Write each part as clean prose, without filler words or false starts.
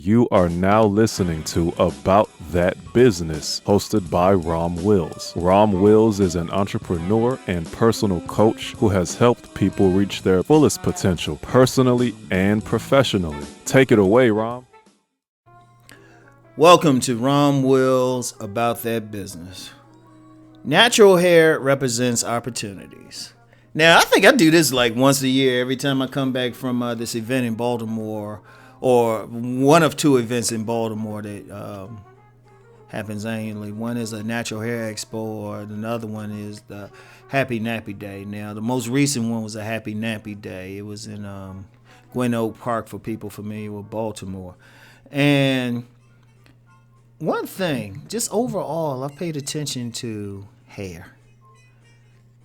You are now listening to About That Business, hosted by Rom Wills. Rom Wills is an entrepreneur and personal coach who has helped people reach their fullest potential personally and professionally. Take it away, Rom. Welcome to Rom Wills About That Business. Natural hair represents opportunities. Now, I think I do this like once a year every time I come back from this event in Baltimore, or one of two events in Baltimore that happens annually. One is a natural hair expo, or another one is the Happy Nappy Day. Now, the most recent one was a Happy Nappy Day. It was in Gwen Oak Park for people familiar with Baltimore. And one thing, just overall, I've paid attention to hair.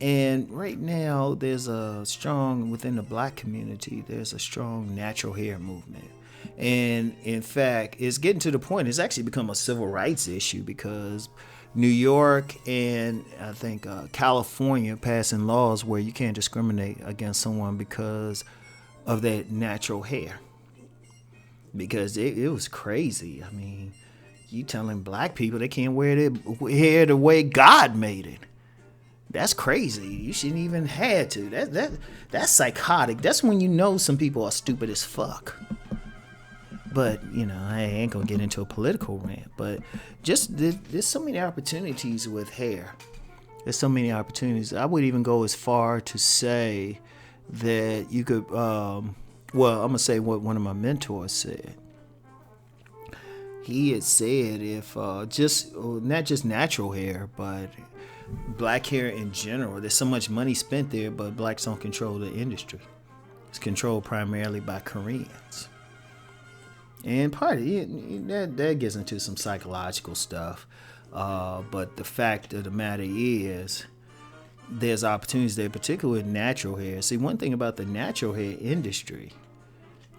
And right now, there's a strong, within the black community, there's a strong natural hair movement. And in fact, it's getting to the point, it's actually become a civil rights issue because New York and I think California passing laws where you can't discriminate against someone because of their natural hair. Because it was crazy. I mean, you telling black people they can't wear their hair the way God made it. That's crazy. You shouldn't even have to. That's psychotic. That's when you know some people are stupid as fuck. But, you know, I ain't going to get into a political rant. But just there's so many opportunities with hair. There's so many opportunities. I would even go as far to say that you could, I'm going to say what one of my mentors said. He had said if not just natural hair, but black hair in general, there's so much money spent there, but blacks don't control the industry. It's controlled primarily by Koreans. And part of it, that gets into some psychological stuff. But the fact of the matter is, there's opportunities there, particularly with natural hair. See, one thing about the natural hair industry,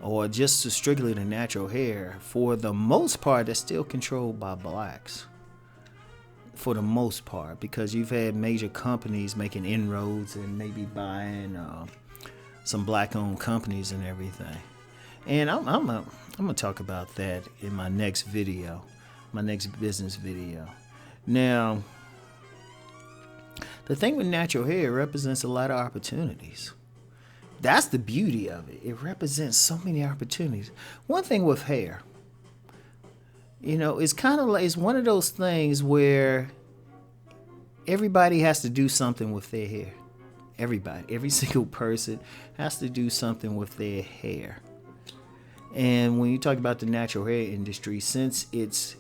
or just strictly the natural hair, for the most part, it's still controlled by blacks. For the most part, because you've had major companies making inroads and maybe buying some black-owned companies and everything. And I'm gonna talk about that in my next video, my next business video. Now, the thing with natural hair, it represents a lot of opportunities. That's the beauty of it. It represents so many opportunities. One thing with hair, you know, it's kind of like, it's one of those things where everybody has to do something with their hair. Every single person has to do something with their hair. And when you talk about the natural hair industry, since it's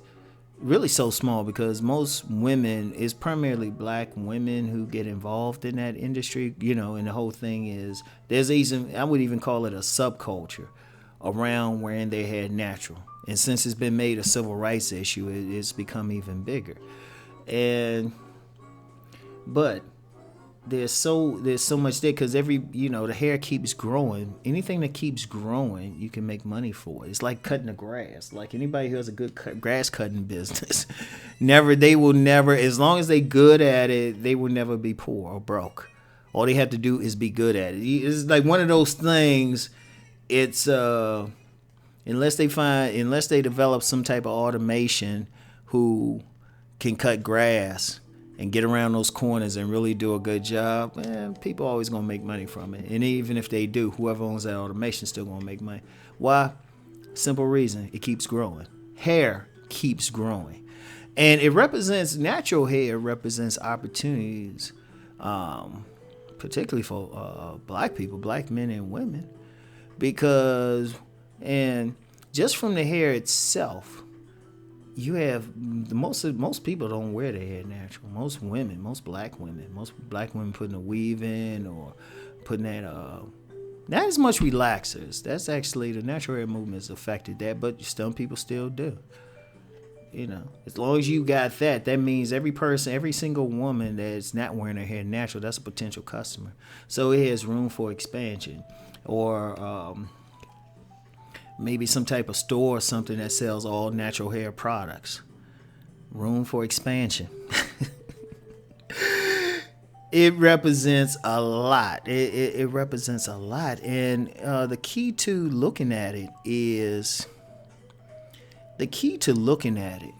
really so small, because most women, it's primarily black women who get involved in that industry, you know, and the whole thing is, I would even call it a subculture around wearing their hair natural. And since it's been made a civil rights issue, it's become even bigger. But there's so much there, because the hair keeps growing. Anything that keeps growing, you can make money for it. It's like cutting the grass. Like anybody who has a good grass cutting business, they will never, as long as they good at it, they will never be poor or broke. All they have to do is be good at it. It's like one of those things. It's unless they develop some type of automation who can cut grass and get around those corners and really do a good job, people are always going to make money from it. And even if they do, whoever owns that automation is still going to make money. Why? Simple reason. It keeps growing. Hair keeps growing. And natural hair represents opportunities, particularly for black people, black men and women. And just from the hair itself, you have most people don't wear their hair natural. Most black women putting a weave in or putting that not as much relaxers. That's actually, the natural hair movement has affected that, but some people still do. You know, as long as you got that means every single woman that's not wearing her hair natural, that's a potential customer. So it has room for expansion, or maybe some type of store or something that sells all natural hair products. Room for expansion. It represents a lot. It represents a lot. And the key to looking at it is The key to looking at it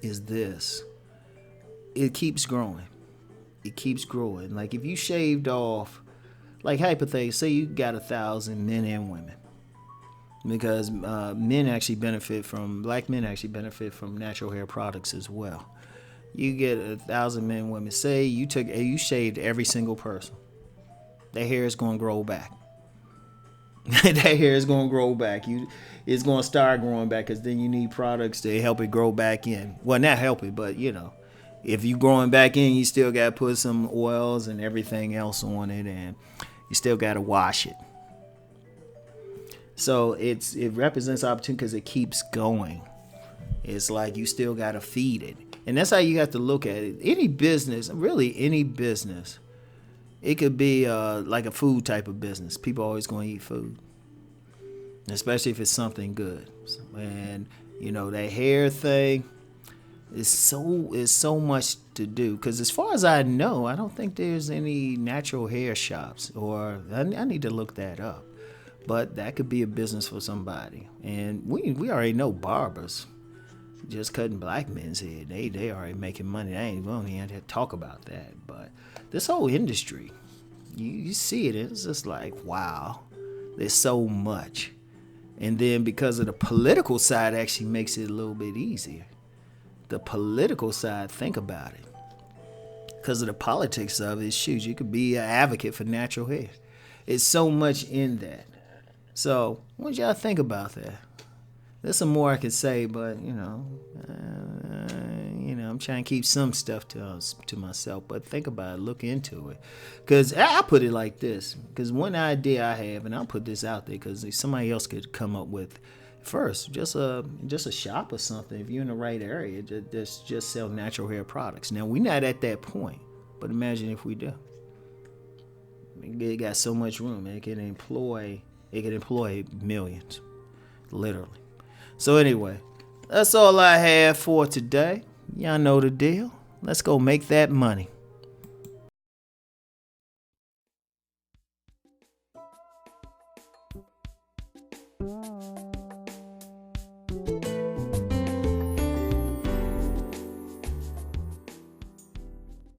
is this. It keeps growing. It keeps growing. Like if you shaved off, like hypothetically, say you got 1,000 men and women, because black men actually benefit from natural hair products as well. You get 1,000 men and women. Say you shaved every single person, their hair is gonna grow back. That hair is gonna grow back. It's gonna start growing back because then you need products to help it grow back in. Well, not help it, but if you growing back in, you still gotta put some oils and everything else on it, and you still gotta wash it. So it represents opportunity because it keeps going. It's like you still gotta feed it, and that's how you have to look at it. Any business, really any business. It could be like a food type of business. People are always going to eat food, especially if it's something good. And that hair thing is so much to do. Because as far as I know, I don't think there's any natural hair shops, or I need to look that up. But that could be a business for somebody. And we already know barbers just cutting black men's hair. They already making money. We don't even have to talk about that. But this whole industry, you see it. It's just like, wow, there's so much. And then because of the political side, actually makes it a little bit easier. The political side, think about it. Because of the politics of it, shoot, you could be an advocate for natural hair. It's so much in that. So, what y'all think about that? There's some more I could say, but I'm trying to keep some stuff to myself. But think about it, look into it, because I put it like this. Because one idea I have, and I'll put this out there, because somebody else could come up with first, just a shop or something. If you're in the right area, just sell natural hair products. Now we're not at that point, but imagine if we do. It got so much room. It can employ millions, literally. So anyway, that's all I have for today. Y'all know the deal. Let's go make that money.